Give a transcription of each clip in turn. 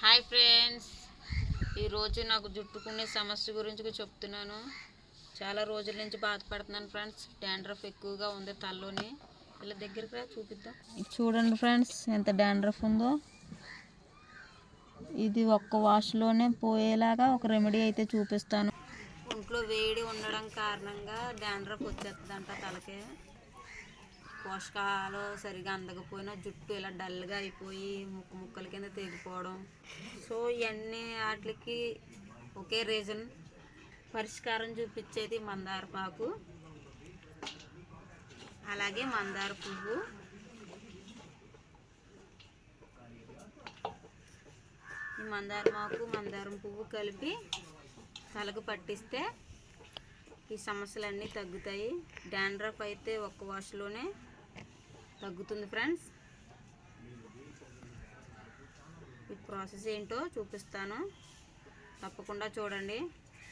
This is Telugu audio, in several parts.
హాయ్ ఫ్రెండ్స్, ఈరోజు నాకు జుట్టుకునే సమస్య గురించి చెప్తున్నాను. చాలా రోజుల నుంచి బాధపడుతున్నాను ఫ్రెండ్స్. డాండ్రఫ్ ఎక్కువగా ఉంది తలలోని. ఇలా దగ్గరికి చూపిద్దాం. చూడండి ఫ్రెండ్స్, ఎంత డాండ్రఫ్ ఉందో. ఇది ఒక్క వాష్లోనే పోయేలాగా ఒక రెమెడీ అయితే చూపిస్తాను. ఒంట్లో వేడి ఉండడం కారణంగా డాండ్రఫ్ వచ్చేస్తుందంట తలకే. పోషకాలు సరిగా అందకపోయినా జుట్టు ఇలా డల్గా అయిపోయి ముక్కల కింద తెగిపోవడం. సో ఇవన్నీ వాటికి ఒకే రీజన్. పరిష్కారం చూపించేది మందారపాకు, అలాగే మందార పువ్వు. ఈ మందారమాకు మందారం పువ్వు కలిపి తలకు పట్టిస్తే ఈ సమస్యలన్నీ తగ్గుతాయి. డాండ్రఫ్ అయితే ఒక్క వాష్లోనే తగ్గుతుంది ఫ్రెండ్స్. ఈ ప్రాసెస్ ఏంటో చూపిస్తాను, తప్పకుండా చూడండి.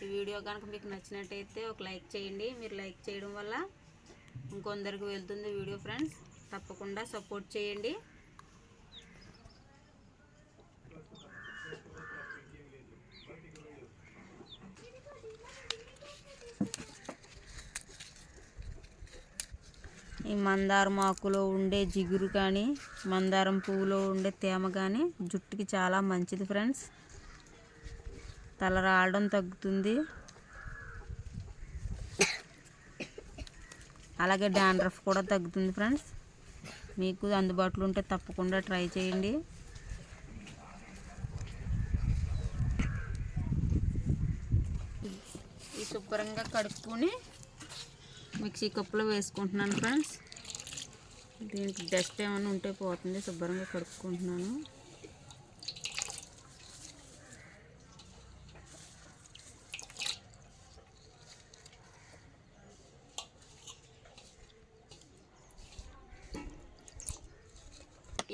ఈ వీడియో కనుక మీకు నచ్చినట్టయితే ఒక లైక్ చేయండి. మీరు లైక్ చేయడం వల్ల ఇంకొందరికి వెళ్తుంది వీడియో ఫ్రెండ్స్. తప్పకుండా సపోర్ట్ చేయండి. ఈ మందారం ఆకులో ఉండే జిగురు కానీ మందారం పువ్వులో ఉండే తేమ కానీ జుట్టుకి చాలా మంచిది ఫ్రెండ్స్. తల రాలడం తగ్గుతుంది, అలాగే డాండ్రఫ్ కూడా తగ్గుతుంది ఫ్రెండ్స్. మీకు అందుబాటులో ఉంటే తప్పకుండా ట్రై చేయండి. ఈ శుభ్రంగా కడుక్కొని మిక్సీ కప్పులో వేసుకుంటున్నాను ఫ్రెండ్స్. దీనికి డస్ట్ ఏమైనా ఉంటే పోతుంది. శుభ్రంగా కడుక్కుంటున్నాను.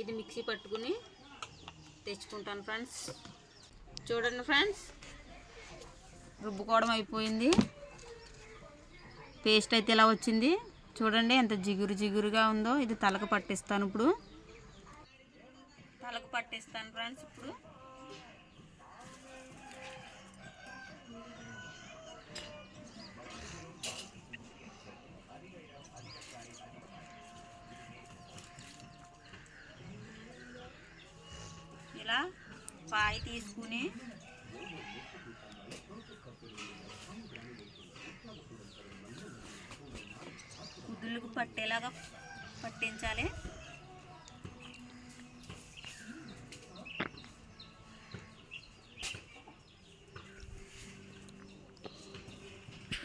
ఇది మిక్సీ పట్టుకుని తెచ్చుకుంటాను ఫ్రెండ్స్. చూడండి ఫ్రెండ్స్, రుబ్బుకోవడం అయిపోయింది. పేస్ట్ అయితే ఇలా వచ్చింది. చూడండి ఎంత జిగురుగా ఉందో. ఇది తలకు పట్టిస్తాను. ఇప్పుడు తలకు పట్టిస్తాను ఫ్రెండ్స్. ఇప్పుడు ఇలా పాయి తీసుకుని కుదుళ్ళకు పట్టేలాగా పట్టించాలి.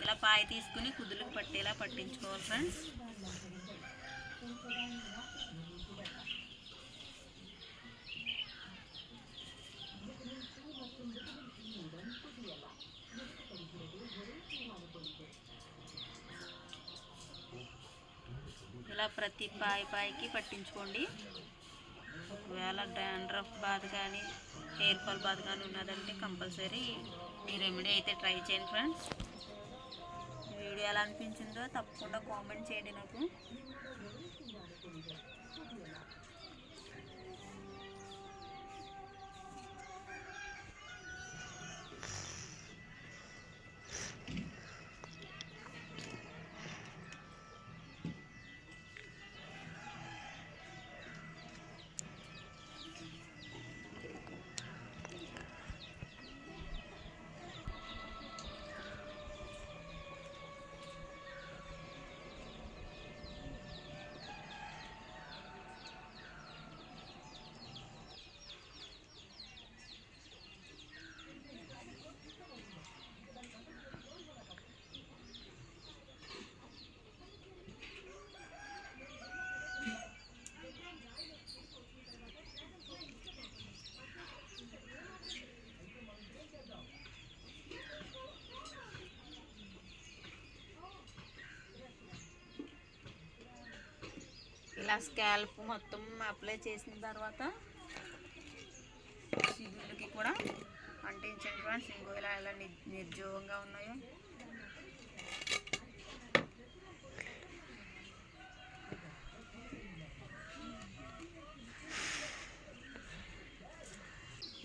ఇలా పాయి తీసుకుని కుదుళ్ళకు పట్టేలా పట్టించుకోవాలి ఫ్రెండ్స్. ఇలా ప్రతి పాయికి పట్టించుకోండి. ఒకవేళ డాండ్రఫ్ బాధ కానీ హెయిర్ ఫాల్ బాధ కానీ ఉన్నదంటే కంపల్సరీ ఈ రెమెడీ అయితే ట్రై చేయండి ఫ్రెండ్స్. వీడియో ఎలా అనిపించిందో తప్పకుండా కామెంట్ చేయండి నాకు. ఇలా స్కాల్ప్ మొత్తం అప్లై చేసిన తర్వాత చిగుళ్ళకి కూడా అంటించండి ఫ్రెండ్స్. ఇంకో ఇలా నిర్జీవంగా ఉన్నాయో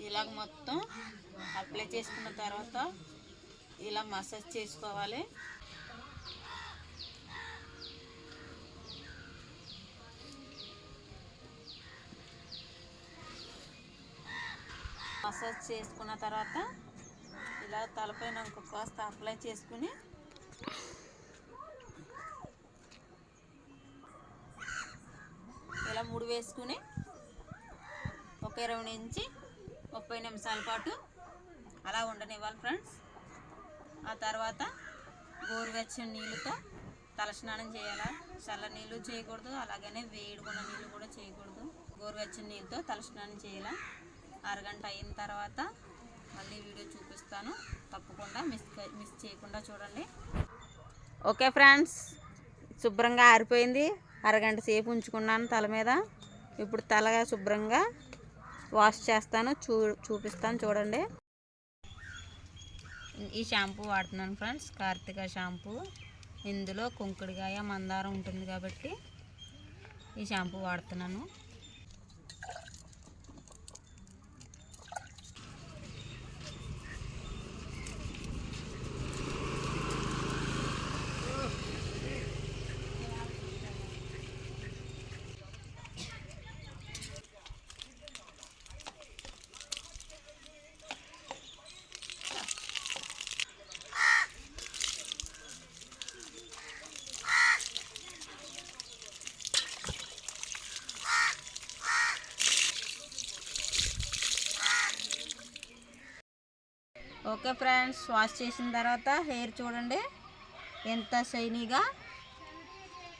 ఇలాగ మొత్తం అప్లై చేసుకున్న తర్వాత ఇలా మసాజ్ చేసుకోవాలి. మసాజ్ చేసుకున్న తర్వాత ఇలా తలపైన ఇంకొక కాస్త అప్లై చేసుకుని ఇలా ముడి వేసుకుని ఒక 20 నుంచి 30 నిమిషాల పాటు అలా ఉండనివ్వాలి ఫ్రెండ్స్. ఆ తర్వాత గోరువెచ్చని నీళ్ళతో తలస్నానం చేయాలి. చల్ల నీళ్ళు చేయకూడదు, అలాగనే వేడిగున్న నీళ్ళు కూడా చేయకూడదు. గోరువెచ్చని నీళ్ళతో తలస్నానం చేయాలి. అరగంట అయిన తర్వాత మళ్ళీ వీడియో చూపిస్తాను, తప్పకుండా మిస్ చేయకుండా చూడండి. ఓకే ఫ్రెండ్స్, శుభ్రంగా ఆరిపోయింది. అరగంట సేపు ఉంచుకున్నాను తల మీద. ఇప్పుడు తల శుభ్రంగా వాష్ చేస్తాను, చూపిస్తాను చూడండి. ఈ షాంపూ వాడుతున్నాను ఫ్రెండ్స్, కార్తిక షాంపూ. ఇందులో కుంకుడుకాయ మందారం ఉంటుంది కాబట్టి ఈ షాంపూ వాడుతున్నాను. ఓకే ఫ్రెండ్స్, వాష్ చేసిన తర్వాత హెయిర్ చూడండి ఎంత షైనీగా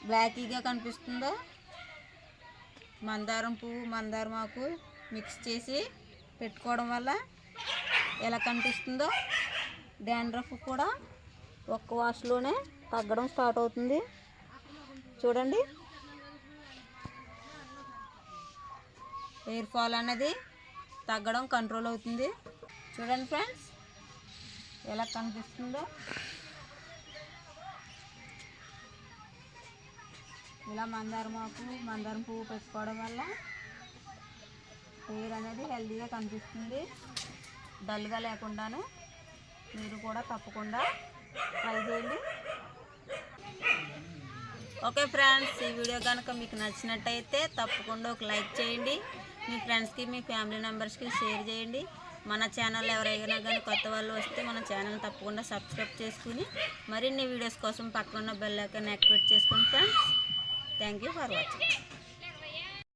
బ్లాకీగా కనిపిస్తుందో. మందారం పువ్వు, మందారం ఆకు మిక్స్ చేసి పెట్టుకోవడం వల్ల ఎలా కనిపిస్తుందో. డాండ్రఫ్ కూడా ఒక్క వాష్లోనే తగ్గడం స్టార్ట్ అవుతుంది చూడండి. హెయిర్ ఫాల్ అనేది తగ్గడం కంట్రోల్ అవుతుంది. చూడండి ఫ్రెండ్స్ ఎలా కనిపిస్తుందో. ఇలా మందారం పువ్వు పెట్టుకోవడం వల్ల హెయిర్ అనేది హెల్తీగా కనిపిస్తుంది, డల్గా లేకుండాను. మీరు కూడా తప్పకుండా ట్రై చేయండి. ఓకే ఫ్రెండ్స్, ఈ వీడియో కనుక మీకు నచ్చినట్టయితే తప్పకుండా ఒక లైక్ చేయండి. మీ ఫ్రెండ్స్కి, మీ ఫ్యామిలీ మెంబర్స్కి షేర్ చేయండి. మన ఛానల్ ఎవరైనా కానీ కొత్త వాళ్ళు వస్తే మన ఛానల్ తప్పకుండా సబ్స్క్రైబ్ చేసుకుని మరిన్ని వీడియోస్ కోసం పక్కన బెల్ ఐకాన్ యాక్టివేట్ చేసుకోండి friends. Thank you for watching.